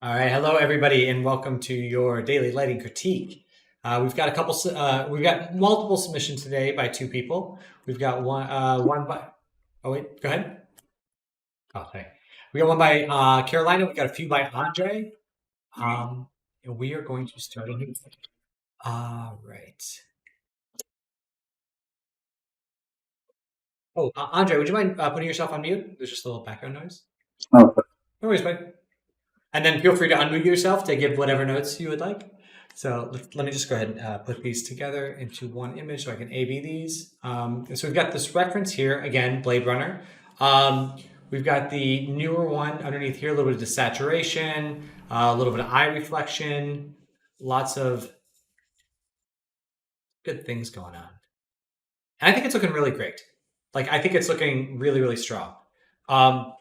All right, hello everybody, and welcome to your daily lighting critique. We've got we've got multiple submissions today by two people. We've got one by. Oh wait, go ahead. Oh, okay. We got one by Carolina. We got a few by Andre. And we are going to start a new thing. All right. Oh, Andre, would you mind putting yourself on mute? There's just a little background noise. Oh, No worries, bud. And then feel free to unmute yourself to give whatever notes you would like. So let me just go ahead and put these together into one image so I can A/B these. So we've got this reference here, again, Blade Runner. We've got the newer one underneath here, a little bit of desaturation, a little bit of eye reflection, lots of good things going on. And I think it's looking really great. Like, I think it's looking really, really strong. A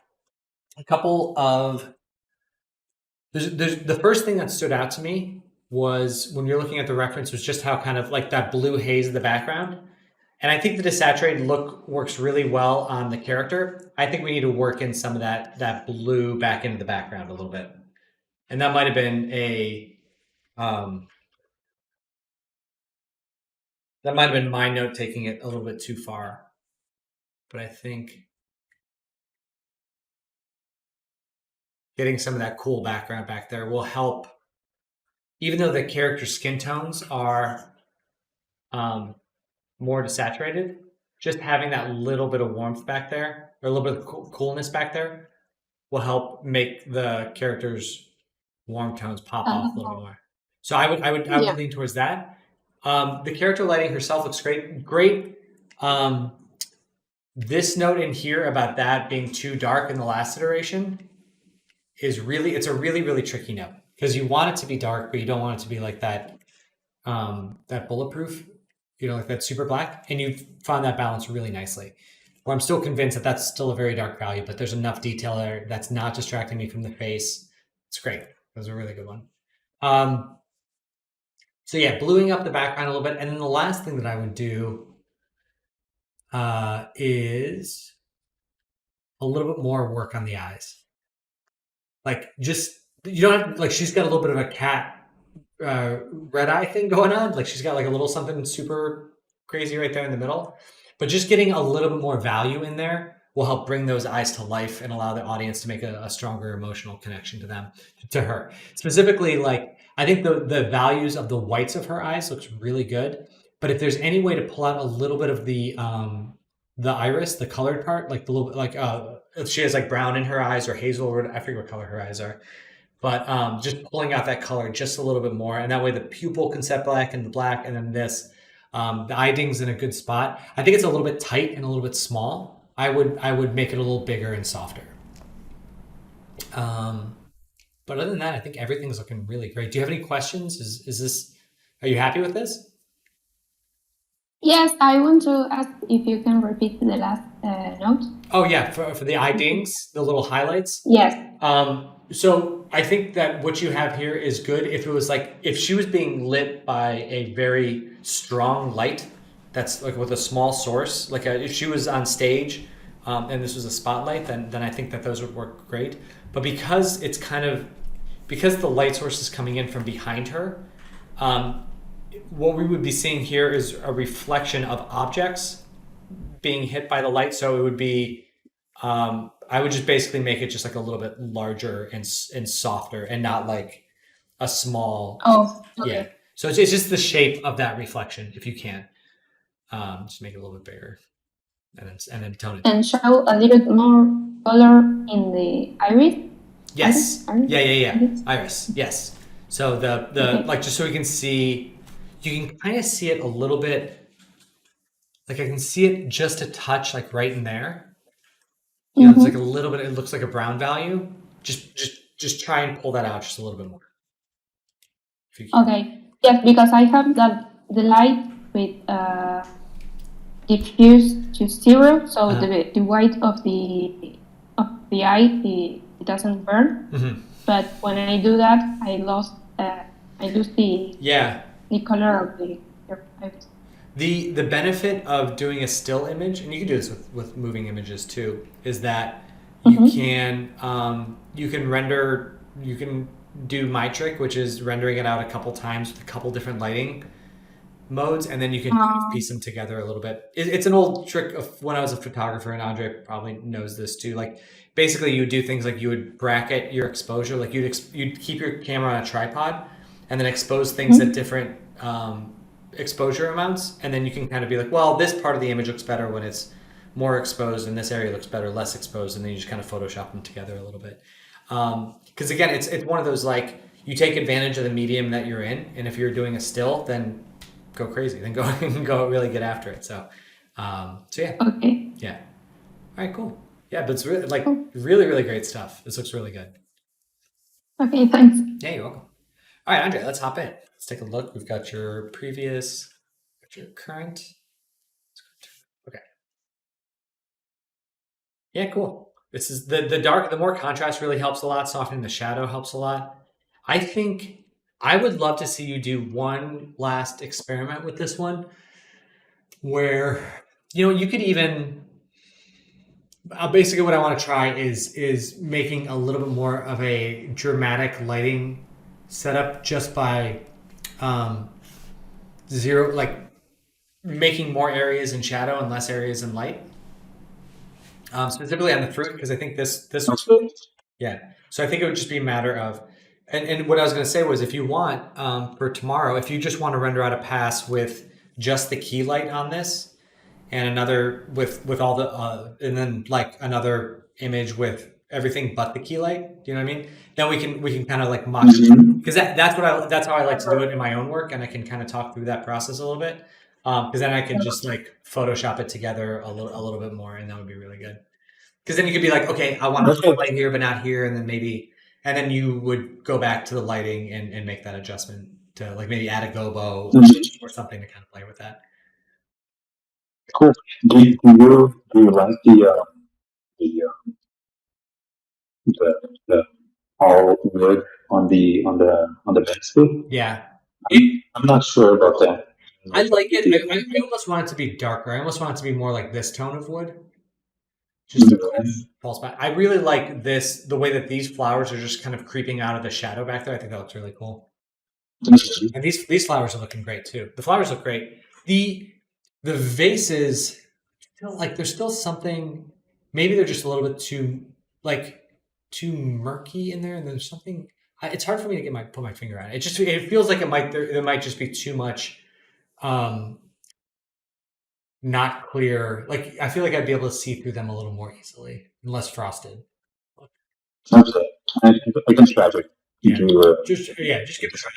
couple of... There's the first thing that stood out to me was when you're looking at the reference was just how kind of like that blue haze in the background. And I think the desaturated look works really well on the character. I think we need to work in some of that blue back into the background a little bit. And that might have been that might have been my note taking it a little bit too far. But I think getting some of that cool background back there will help. Even though the character's skin tones are more desaturated, just having that little bit of warmth back there, or a little bit of coolness back there, will help make the character's warm tones pop off a little more. So I would lean towards that. The character lighting herself looks great. This note in here about that being too dark in the last iteration is it's a really, really tricky note because you want it to be dark, but you don't want it to be like that, that bulletproof, like that super black. And you found that balance really nicely. Where I'm still convinced that that's still a very dark value, but there's enough detail there that's not distracting me from the face. It's great. That was a really good one. So yeah, bluing up the background a little bit. And then the last thing that I would do is a little bit more work on the eyes. Like you don't have, like she's got a little bit of a cat red eye thing going on. Like she's got like a little something super crazy right there in the middle. But just getting a little bit more value in there will help bring those eyes to life and allow the audience to make a stronger emotional connection to her. Specifically, like I think the values of the whites of her eyes looks really good. But if there's any way to pull out a little bit of the iris, the colored part, like the little bit, like if she has like brown in her eyes or hazel, or I forget what color her eyes are. But just pulling out that color just a little bit more, and that way the pupil can set black and the black, and then this. The eye ding's in a good spot. I think it's a little bit tight and a little bit small. I would make it a little bigger and softer. But other than that, I think everything's looking really great. Do you have any questions? Are you happy with this? Yes, I want to ask if you can repeat the last note. Oh yeah, for the eye dings, the little highlights. Yes. So I think that what you have here is good. If it was like, if she was being lit by a very strong light, that's like with a small source, like if she was on stage and this was a spotlight, then I think that those would work great. But because because the light source is coming in from behind her, what we would be seeing here is a reflection of objects being hit by the light. So it would be, I would just basically make it just like a little bit larger and softer and not like a small. Oh, okay. Yeah. So it's just the shape of that reflection, if you can. Just make it a little bit bigger and then tone it. And show a little bit more color in the iris? Yes. Iris? Yeah. Iris. Yes. So the like, just so you can kind of see it a little bit. Like I can see it just a touch, like right in there. It's like a little bit. It looks like a brown value. Just try and pull that out just a little bit more. Okay. Yes, because I have the light with diffused to 0, so the white of the eye it doesn't burn. Mm-hmm. But when I do that, I lose the color of the iris. The benefit of doing a still image, and you can do this with moving images too, is that you can do my trick, which is rendering it out a couple times with a couple different lighting modes, and then you can piece them together a little bit. It's an old trick of when I was a photographer, and Andre probably knows this too. Like basically, you would do things like you would bracket your exposure, like you'd keep your camera on a tripod, and then expose things at different exposure amounts, and then you can kind of be like, well, this part of the image looks better when it's more exposed, and this area looks better less exposed, and then you just kind of Photoshop them together a little bit. Because again, it's one of those like you take advantage of the medium that you're in, and if you're doing a still, then go crazy, then go really get after it. So yeah. Okay. Yeah. All right, cool. Yeah, but it's really like really, really great stuff. This looks really good. Okay, thanks. Yeah, you're welcome. All right, Andre, let's hop in. Let's take a look. We've got your previous, got your current. Okay. Yeah, cool. This is the dark, the more contrast really helps a lot. Softening the shadow helps a lot. I think I would love to see you do one last experiment with this one where, you could even, basically what I want to try is making a little bit more of a dramatic lighting setup just by making more areas in shadow and less areas in light. Specifically on the fruit, because I think this yeah. So I think it would just be a matter of, and what I was going to say was, if you want for tomorrow, if you just want to render out a pass with just the key light on this, and another with all the and then like another image with everything but the key light. Do you know what I mean? Then we can kind of like mock, because that's how I like to do it in my own work, and I can kind of talk through that process a little bit. Because then I can just like Photoshop it together a little bit more, and that would be really good. Because then you could be like, okay, I want to light here, but not here, and then you would go back to the lighting and make that adjustment to like maybe add a gobo or something to kind of play with that. Cool. Do you like the all wood on the basket? Yeah, I'm not sure about that. I like it. I almost want it to be darker. I almost want it to be more like this tone of wood. Just to kind of false back. I really like this, the way that these flowers are just kind of creeping out of the shadow back there. I think that looks really cool. And these flowers are looking great too. The flowers look great. The vases feel like there's still something. Maybe they're just a little bit too murky in there, and there's something. It's hard for me to put my finger on it. It feels like there might just be too much. Not clear. Like I feel like I'd be able to see through them a little more easily, and less frosted. Okay, I can try it. Yeah. Just give it a try.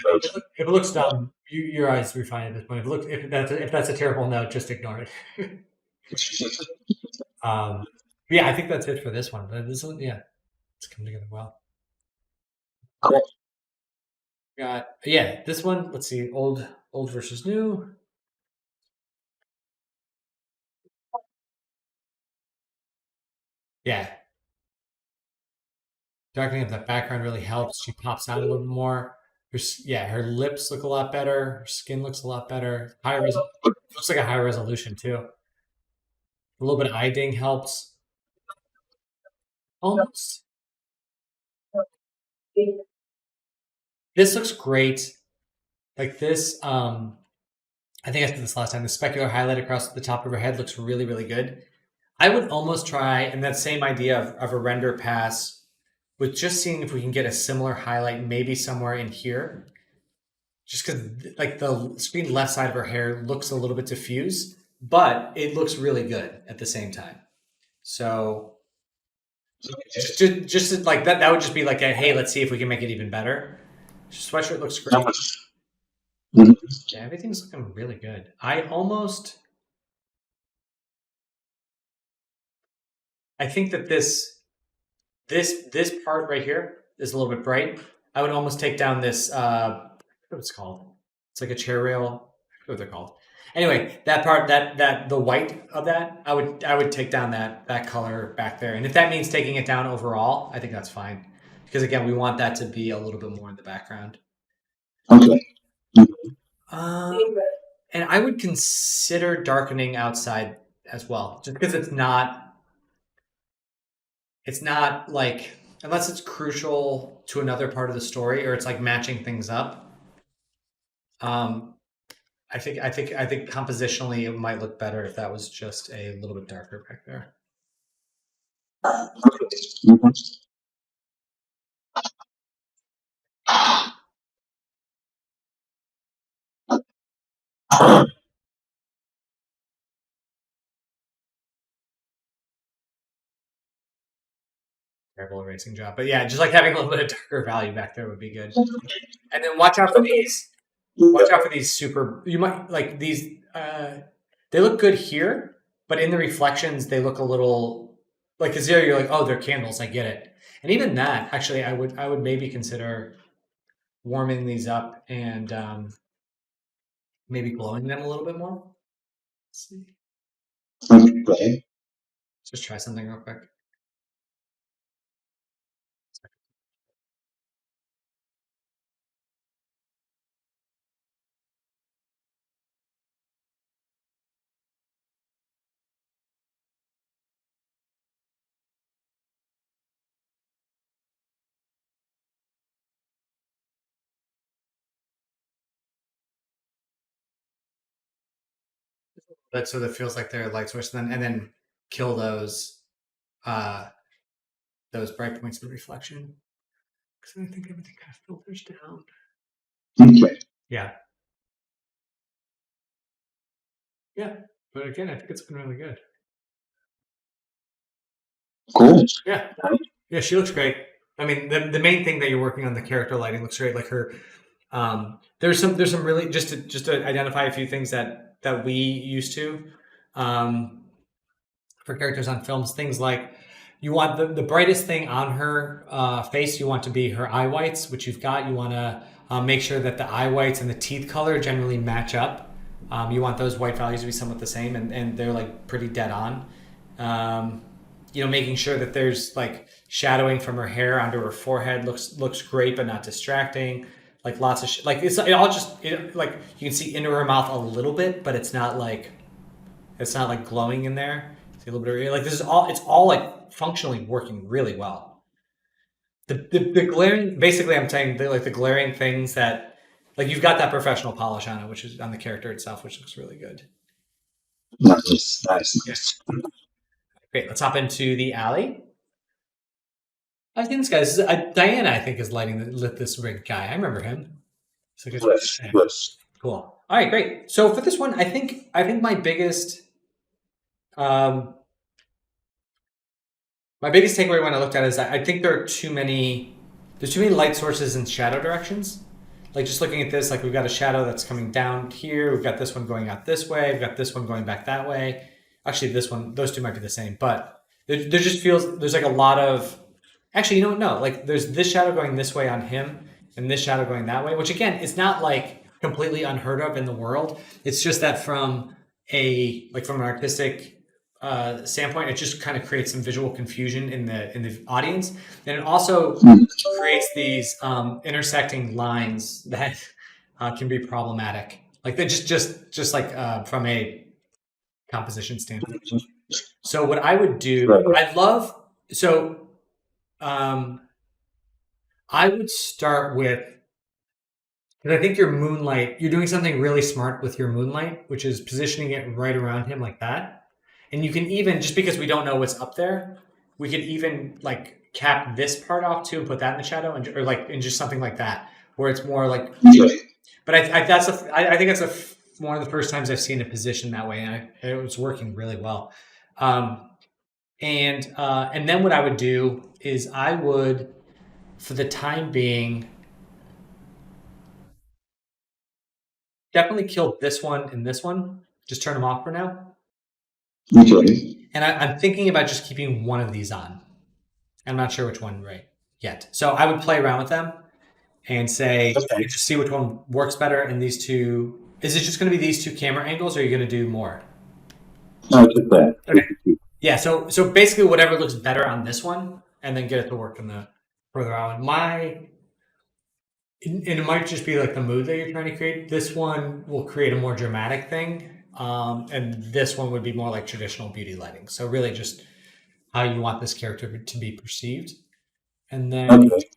If it looks dumb, your eyes refine at this point. If that's a terrible note, just ignore it. Yeah, I think that's it for this one. But this one, yeah, it's coming together well. Cool. This one. Let's see, old versus new. Yeah. Darkening of that background really helps. She pops out a little bit more. Her lips look a lot better. Her skin looks a lot better. Looks like a high resolution too. A little bit of eye ding helps. Almost. This looks great. Like this, I think I said this last time. The specular highlight across the top of her head looks really, really good. I would almost try, and that same idea of a render pass, with just seeing if we can get a similar highlight, maybe somewhere in here. Just because like the screen left side of her hair looks a little bit diffuse, but it looks really good at the same time. So just like that would just be like hey, let's see if we can make it even better. Sweatshirt looks great. Yeah, everything's looking really good. I think that this part right here is a little bit bright. I would almost take down this, what it's called. It's like a chair rail. I forget what they're called. Anyway, that part, that the white of that, I would take down that color back there. And if that means taking it down overall, I think that's fine. Because again, we want that to be a little bit more in the background. Okay. And I would consider darkening outside as well, just because it's not like unless it's crucial to another part of the story or it's like matching things up. I think compositionally it might look better if that was just a little bit darker back there. Mm-hmm. Terrible erasing job, but yeah, just like having a little bit of darker value back there would be good. And then watch out for these. Watch out for these super. You might like these. They look good here, but in the reflections, they look a little like because there you're like, oh, they're candles. I get it. And even that, actually, I would maybe consider warming these up and maybe glowing them a little bit more. Let's see. Okay. Just try something real quick. But so that feels like they're light source, and then kill those bright points of reflection. Because I think everything kind of filters down. Okay. Yeah. Yeah. But again, I think it's been really good. Cool. Yeah. Yeah, she looks great. I mean, the main thing that you're working on, the character lighting looks great. Like her, there's some really just to identify a few things that we used to for characters on films. Things like you want the brightest thing on her face. You want to be her eye whites, which you've got. You want to make sure that the eye whites and the teeth color generally match up. You want those white values to be somewhat the same, and they're like pretty dead on. Making sure that there's like shadowing from her hair onto her forehead looks great, but not distracting. Like lots of like it all just like you can see into her mouth a little bit, but it's not like glowing in there. See a little bit of like it's all like functionally working really well. The glaring, basically, I'm saying the glaring things that like you've got that professional polish on it, which is on the character itself, which looks really good. Nice. Great. Let's hop into the alley. I think this guy, Diana, I think, is lit this rig guy. I remember him. So Yes. Cool. All right, great. So for this one, I think my biggest takeaway when I looked at it is that I think there's too many light sources in shadow directions. Like just looking at this, like we've got a shadow that's coming down here. We've got this one going out this way. We've got this one going back that way. Actually, those two might be the same, but there just feels there's like a lot of. Actually, you know what? No, like there's this shadow going this way on him, and this shadow going that way, which again is not like completely unheard of in the world. It's just that from an artistic standpoint, it just kind of creates some visual confusion in the audience, and it also creates these intersecting lines that can be problematic. Like they just like from a composition standpoint. So what I would do, I would start with, because I think you're doing something really smart with your moonlight, which is positioning it right around him like that. And you can even, just because we don't know what's up there, we could even like cap this part off too and put that in the shadow, and just something like that, where it's more like. But I think that's one of the first times I've seen it positioned that way, and it was working really well. And then what I would do is I would, for the time being, definitely kill this one and this one. Just turn them off for now. Okay. And I'm thinking about just keeping one of these on. I'm not sure which one yet. So I would play around with them and say, just see which one works better in these two. Is it just going to be these two camera angles, or are you going to do more? No, just that. Okay. Yeah, so basically whatever looks better on this one, and then get it to work in the further out. And it might just be like the mood that you're trying to create. This one will create a more dramatic thing, and this one would be more like traditional beauty lighting. So really just how you want this character to be perceived. And then Okay.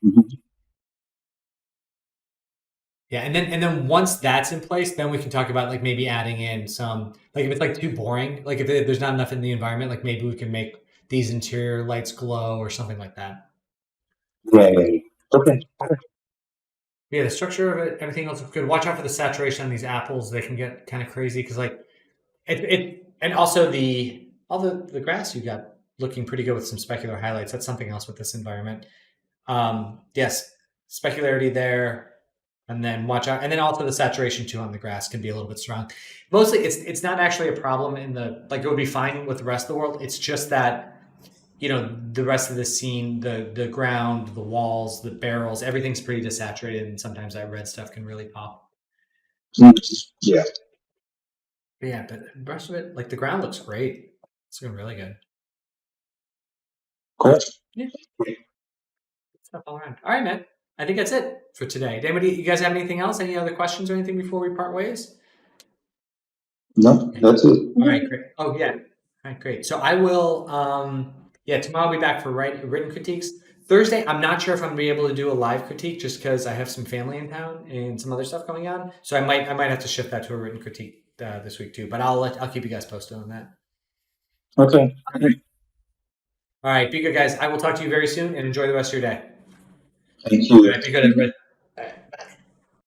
yeah, and then once that's in place, then we can talk about like maybe adding in some, like if it's like too boring, like if there's not enough in the environment, like maybe we can make these interior lights glow or something like that. Right. Okay. Yeah, the structure of it, everything else is good. Watch out for the saturation on these apples; they can get kind of crazy because like and also all the grass you got looking pretty good with some specular highlights. That's something else with this environment. Yes, specularity there, and then watch out, and then also the saturation too on the grass can be a little bit strong. Mostly, it's not actually a problem in the like it would be fine with the rest of the world. It's just that the rest of the scene, the ground, the walls, the barrels, everything's pretty desaturated, and sometimes that red stuff can really pop. Yeah. But yeah, but the rest of it, like the ground looks great. It's looking really good. Cool. Yeah. Stuff all around. All right, man. I think that's it for today. Anybody, you guys have anything else? Any other questions or anything before we part ways? No, that's it. All right, great. Oh yeah. All right, great. So I will. Tomorrow I'll be back for written critiques. Thursday, I'm not sure if I'm gonna be able to do a live critique just because I have some family in town and some other stuff going on. So I might have to shift that to a written critique this week too. But I'll keep you guys posted on that. Okay. All right, be good, guys. I will talk to you very soon and enjoy the rest of your day. Thank you. All right, be good, everybody.